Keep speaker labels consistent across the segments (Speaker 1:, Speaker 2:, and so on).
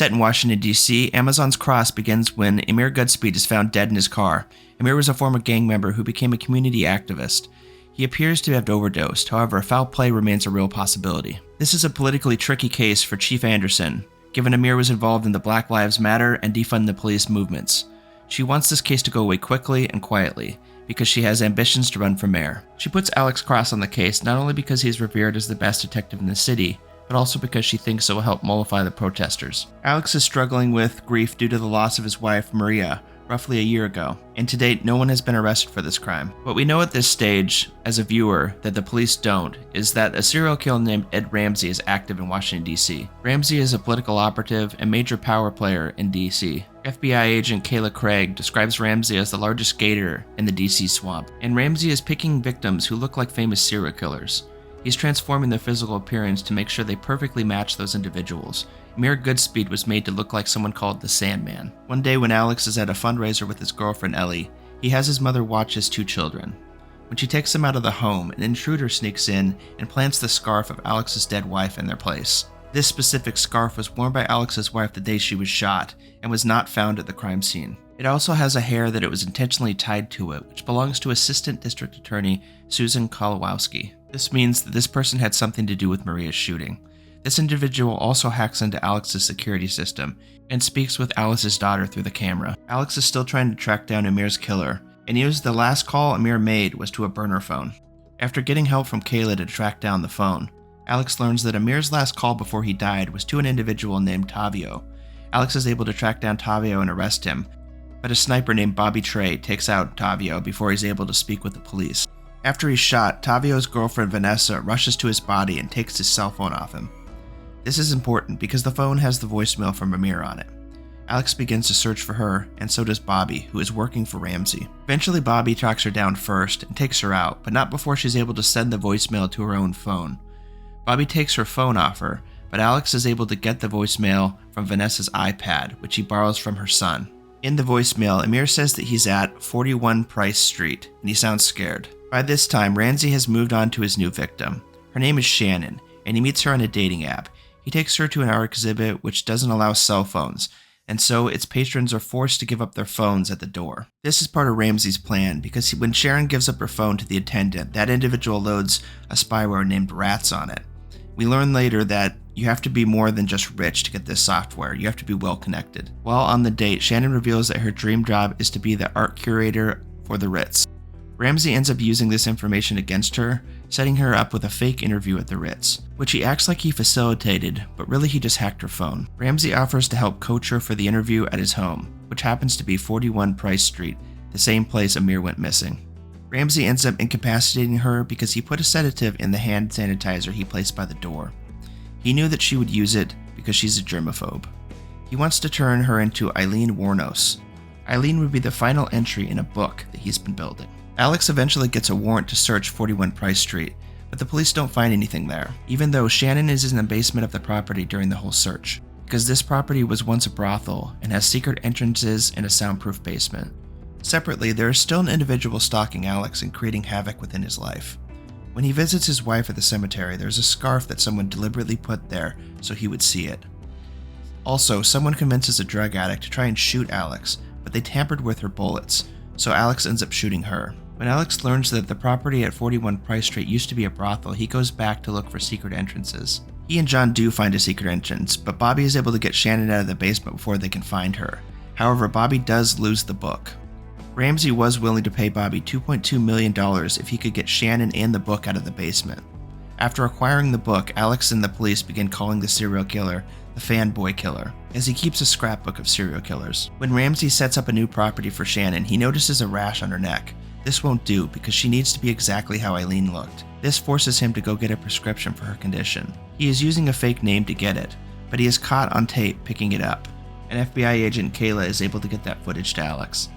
Speaker 1: Set in Washington, D.C., Amazon's Cross begins when Amir Goodspeed is found dead in his car. Amir was a former gang member who became a community activist. He appears to have overdosed, however, foul play remains a real possibility. This is a politically tricky case for Chief Anderson, given Amir was involved in the Black Lives Matter and defund the police movements. She wants this case to go away quickly and quietly, because she has ambitions to run for mayor. She puts Alex Cross on the case not only because he is revered as the best detective in the city, but also because she thinks it will help mollify the protesters. Alex is struggling with grief due to the loss of his wife, Maria, roughly a year ago, and to date no one has been arrested for this crime. What we know at this stage, as a viewer, that the police don't, is that a serial killer named Ed Ramsay is active in Washington, D.C. Ramsay is a political operative and major power player in D.C. FBI agent Kayla Craig describes Ramsay as the largest gator in the D.C. swamp, and Ramsay is picking victims who look like famous serial killers. He's transforming their physical appearance to make sure they perfectly match those individuals. Amir Goodspeed was made to look like someone called the Sandman. One day when Alex is at a fundraiser with his girlfriend Ellie, he has his mother watch his 2 children. When she takes them out of the home, an intruder sneaks in and plants the scarf of Alex's dead wife in their place. This specific scarf was worn by Alex's wife the day she was shot and was not found at the crime scene. It also has a hair that it was intentionally tied to it, which belongs to Assistant District Attorney Susan Kolowowski. This means that this person had something to do with Maria's shooting. This individual also hacks into Alex's security system and speaks with Alice's daughter through the camera. Alex is still trying to track down Amir's killer, and he knows the last call Amir made was to a burner phone. After getting help from Kayla to track down the phone, Alex learns that Amir's last call before he died was to an individual named Tavio. Alex is able to track down Tavio and arrest him, but a sniper named Bobby Trey takes out Tavio before he's able to speak with the police. After he's shot, Tavio's girlfriend Vanessa rushes to his body and takes his cell phone off him. This is important because the phone has the voicemail from Amir on it. Alex begins to search for her, and so does Bobby, who is working for Ramsay. Eventually Bobby tracks her down first and takes her out, but not before she's able to send the voicemail to her own phone. Bobby takes her phone off her, but Alex is able to get the voicemail from Vanessa's iPad, which he borrows from her son. In the voicemail, Amir says that he's at 41 Price Street, and he sounds scared. By this time, Ramsay has moved on to his new victim. Her name is Shannon, and he meets her on a dating app. He takes her to an art exhibit which doesn't allow cell phones, and so its patrons are forced to give up their phones at the door. This is part of Ramsay's plan, because when Sharon gives up her phone to the attendant, that individual loads a spyware named Rats on it. We learn later that you have to be more than just rich to get this software, you have to be well connected. While on the date, Shannon reveals that her dream job is to be the art curator for the Ritz. Ramsay ends up using this information against her, setting her up with a fake interview at the Ritz, which he acts like he facilitated, but really he just hacked her phone. Ramsay offers to help coach her for the interview at his home, which happens to be 41 Price Street, the same place Amir went missing. Ramsay ends up incapacitating her because he put a sedative in the hand sanitizer he placed by the door. He knew that she would use it because she's a germaphobe. He wants to turn her into Eileen Warnos. Eileen would be the final entry in a book that he's been building. Alex eventually gets a warrant to search 41 Price Street, but the police don't find anything there, even though Shannon is in the basement of the property during the whole search, because this property was once a brothel and has secret entrances and a soundproof basement. Separately, there is still an individual stalking Alex and creating havoc within his life. When he visits his wife at the cemetery, there's a scarf that someone deliberately put there so he would see it. Also, someone convinces a drug addict to try and shoot Alex, but they tampered with her bullets, so Alex ends up shooting her. When Alex learns that the property at 41 Price Street used to be a brothel, he goes back to look for secret entrances. He and John do find a secret entrance, but Bobby is able to get Shannon out of the basement before they can find her. However, Bobby does lose the book. Ramsay was willing to pay Bobby $2.2 million if he could get Shannon and the book out of the basement. After acquiring the book, Alex and the police begin calling the serial killer the fanboy killer, as he keeps a scrapbook of serial killers. When Ramsay sets up a new property for Shannon, he notices a rash on her neck. This won't do because she needs to be exactly how Eileen looked. This forces him to go get a prescription for her condition. He is using a fake name to get it, but he is caught on tape picking it up. An FBI agent, Kayla, is able to get that footage to Alex.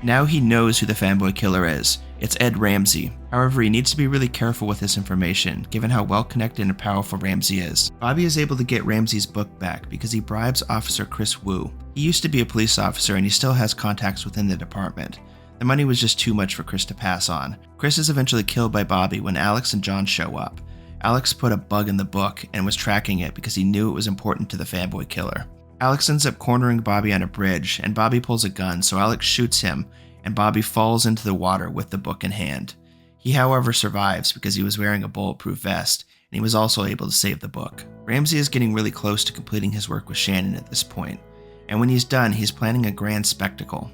Speaker 1: Now he knows who the fanboy killer is. It's Ed Ramsay. However, he needs to be really careful with this information, given how well connected and powerful Ramsay is. Bobby is able to get Ramsay's book back because he bribes Officer Chris Wu. He used to be a police officer and he still has contacts within the department. The money was just too much for Chris to pass on. Chris is eventually killed by Bobby when Alex and John show up. Alex put a bug in the book and was tracking it because he knew it was important to the fanboy killer. Alex ends up cornering Bobby on a bridge, and Bobby pulls a gun, so Alex shoots him, and Bobby falls into the water with the book in hand. He, however, survives because he was wearing a bulletproof vest, and he was also able to save the book. Ramsay is getting really close to completing his work with Shannon at this point, and when he's done, he's planning a grand spectacle.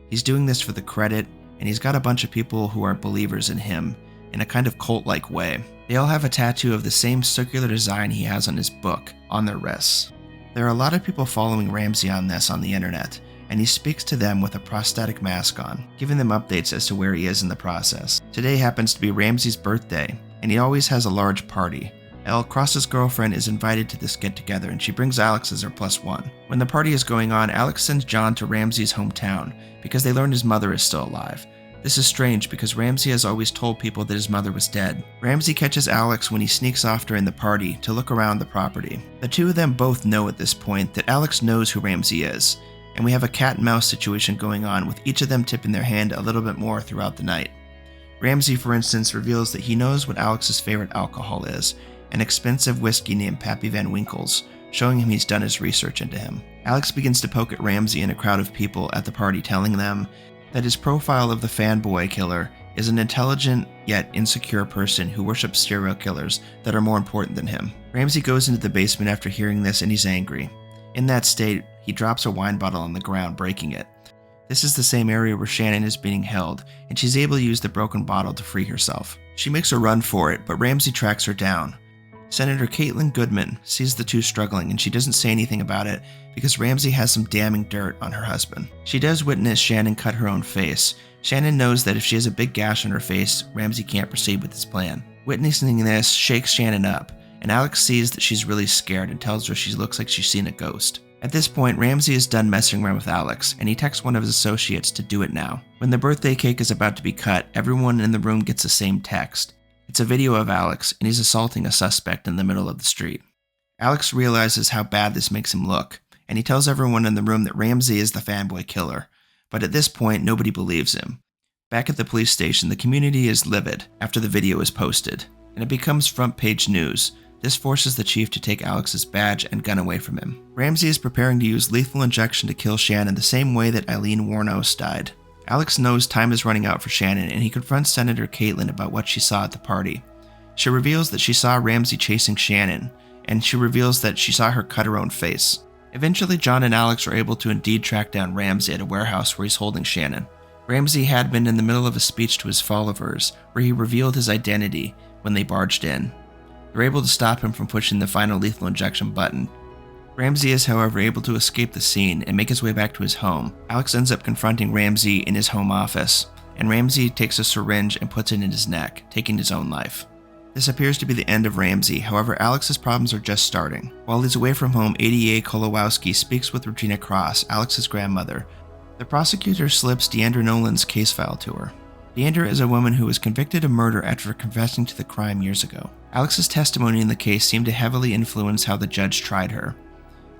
Speaker 1: He's doing this for the credit, and he's got a bunch of people who are believers in him, in a kind of cult-like way. They all have a tattoo of the same circular design he has on his book, on their wrists. There are a lot of people following Ramsay on this on the internet, and he speaks to them with a prosthetic mask on, giving them updates as to where he is in the process. Today happens to be Ramsay's birthday, and he always has a large party. Elle, Cross's girlfriend, is invited to this get-together, and she brings Alex as her +1. When the party is going on, Alex sends John to Ramsay's hometown, because they learned his mother is still alive. This is strange because Ramsay has always told people that his mother was dead. Ramsay catches Alex when he sneaks off during the party to look around the property. The two of them both know at this point that Alex knows who Ramsay is, and we have a cat and mouse situation going on with each of them tipping their hand a little bit more throughout the night. Ramsay, for instance, reveals that he knows what Alex's favorite alcohol is, an expensive whiskey named Pappy Van Winkle's, showing him he's done his research into him. Alex begins to poke at Ramsay and a crowd of people at the party, telling them that his profile of the fanboy killer is an intelligent yet insecure person who worships serial killers that are more important than him. Ramsay goes into the basement after hearing this and he's angry. In that state, he drops a wine bottle on the ground, breaking it. This is the same area where Shannon is being held, and she's able to use the broken bottle to free herself. She makes a run for it, but Ramsay tracks her down. Senator Caitlin Goodman sees the two struggling, and she doesn't say anything about it because Ramsay has some damning dirt on her husband. She does witness Shannon cut her own face. Shannon knows that if she has a big gash on her face, Ramsay can't proceed with his plan. Witnessing this shakes Shannon up, and Alex sees that she's really scared and tells her she looks like she's seen a ghost. At this point, Ramsay is done messing around with Alex, and he texts one of his associates to do it now. When the birthday cake is about to be cut, everyone in the room gets the same text. It's a video of Alex, and he's assaulting a suspect in the middle of the street. Alex realizes how bad this makes him look, and he tells everyone in the room that Ramsay is the fanboy killer, but at this point, nobody believes him. Back at the police station, the community is livid after the video is posted, and it becomes front page news. This forces the chief to take Alex's badge and gun away from him. Ramsay is preparing to use lethal injection to kill Shannon the same way that Eileen Wuornos died. Alex knows time is running out for Shannon, and he confronts Senator Caitlin about what she saw at the party. She reveals that she saw Ramsay chasing Shannon, and she reveals that she saw her cut her own face. Eventually, John and Alex are able to indeed track down Ramsay at a warehouse where he's holding Shannon. Ramsay had been in the middle of a speech to his followers, where he revealed his identity when they barged in. They're able to stop him from pushing the final lethal injection button. Ramsay is, however, able to escape the scene and make his way back to his home. Alex ends up confronting Ramsay in his home office, and Ramsay takes a syringe and puts it in his neck, taking his own life. This appears to be the end of Ramsay, however, Alex's problems are just starting. While he's away from home, ADA Kolowowski speaks with Regina Cross, Alex's grandmother. The prosecutor slips Deandra Nolan's case file to her. Deandra is a woman who was convicted of murder after confessing to the crime years ago. Alex's testimony in the case seemed to heavily influence how the judge tried her.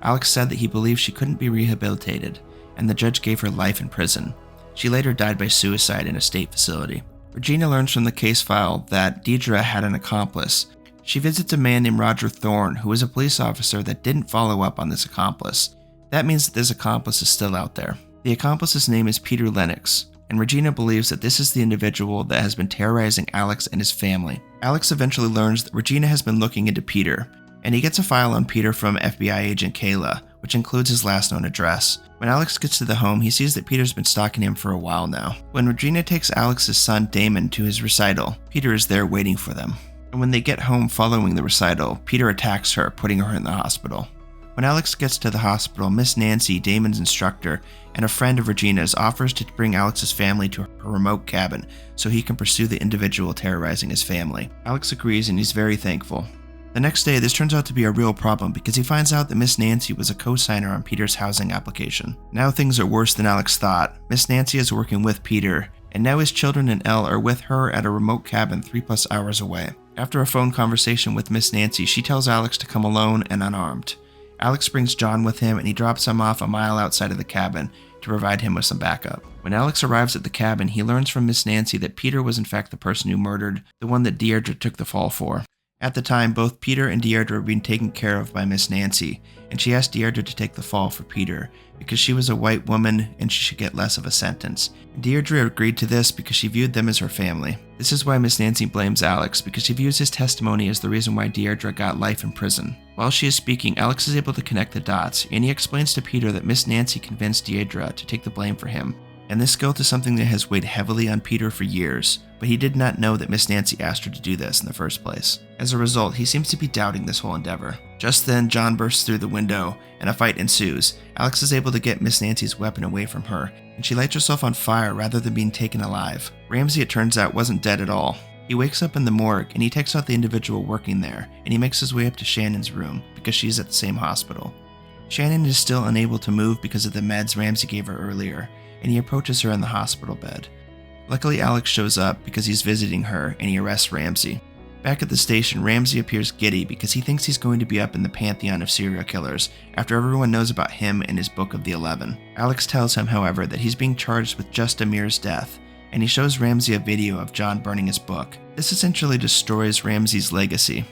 Speaker 1: Alex said that he believed she couldn't be rehabilitated, and the judge gave her life in prison. She later died by suicide in a state facility. Regina learns from the case file that Deidre had an accomplice. She visits a man named Roger Thorne, who is a police officer that didn't follow up on this accomplice. That means that this accomplice is still out there. The accomplice's name is Peter Lennox, and Regina believes that this is the individual that has been terrorizing Alex and his family. Alex eventually learns that Regina has been looking into Peter, and he gets a file on Peter from FBI agent Kayla, which includes his last known address. When Alex gets to the home, he sees that Peter's been stalking him for a while now. When Regina takes Alex's son Damon to his recital, Peter is there waiting for them. And when they get home following the recital, Peter attacks her, putting her in the hospital. When Alex gets to the hospital, Miss Nancy, Damon's instructor, and a friend of Regina's offers to bring Alex's family to her remote cabin so he can pursue the individual terrorizing his family. Alex agrees and he's very thankful. The next day, this turns out to be a real problem because he finds out that Miss Nancy was a co-signer on Peter's housing application. Now things are worse than Alex thought. Miss Nancy is working with Peter, and now his children and Elle are with her at a remote cabin 3+ hours away. After a phone conversation with Miss Nancy, she tells Alex to come alone and unarmed. Alex brings John with him and he drops him off a mile outside of the cabin to provide him with some backup. When Alex arrives at the cabin, he learns from Miss Nancy that Peter was in fact the person who murdered the one that Deidre took the fall for. At the time, both Peter and Deirdre were being taken care of by Miss Nancy, and she asked Deirdre to take the fall for Peter because she was a white woman and she should get less of a sentence. Deirdre agreed to this because she viewed them as her family. This is why Miss Nancy blames Alex, because she views his testimony as the reason why Deirdre got life in prison. While she is speaking, Alex is able to connect the dots, and he explains to Peter that Miss Nancy convinced Deirdre to take the blame for him. And this guilt is something that has weighed heavily on Peter for years, but he did not know that Miss Nancy asked her to do this in the first place. As a result, he seems to be doubting this whole endeavor. Just then, John bursts through the window, and a fight ensues. Alex is able to get Miss Nancy's weapon away from her, and she lights herself on fire rather than being taken alive. Ramsay, it turns out, wasn't dead at all. He wakes up in the morgue, and he takes out the individual working there, and he makes his way up to Shannon's room, because she's at the same hospital. Shannon is still unable to move because of the meds Ramsay gave her earlier, and he approaches her in the hospital bed. Luckily, Alex shows up because he's visiting her, and he arrests Ramsay. Back at the station, Ramsay appears giddy because he thinks he's going to be up in the pantheon of serial killers after everyone knows about him and his Book of the 11. Alex tells him, however, that he's being charged with just Amir's death, and he shows Ramsay a video of John burning his book. This essentially destroys Ramsay's legacy.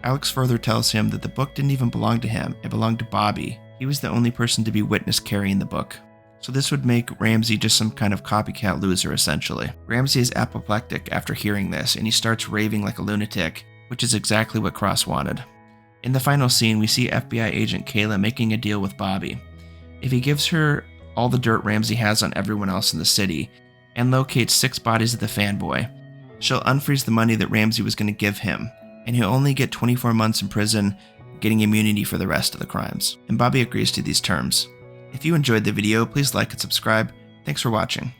Speaker 1: Alex further tells him that the book didn't even belong to him, it belonged to Bobby. He was the only person to be witnessed carrying the book. So this would make Ramsay just some kind of copycat loser, essentially. Ramsay is apoplectic after hearing this, and he starts raving like a lunatic, which is exactly what Cross wanted. In the final scene, we see FBI agent Kayla making a deal with Bobby. If he gives her all the dirt Ramsay has on everyone else in the city, and locates 6 bodies of the fanboy, she'll unfreeze the money that Ramsay was going to give him, and he'll only get 24 months in prison, getting immunity for the rest of the crimes. And Bobby agrees to these terms. If you enjoyed the video, please like and subscribe. Thanks for watching.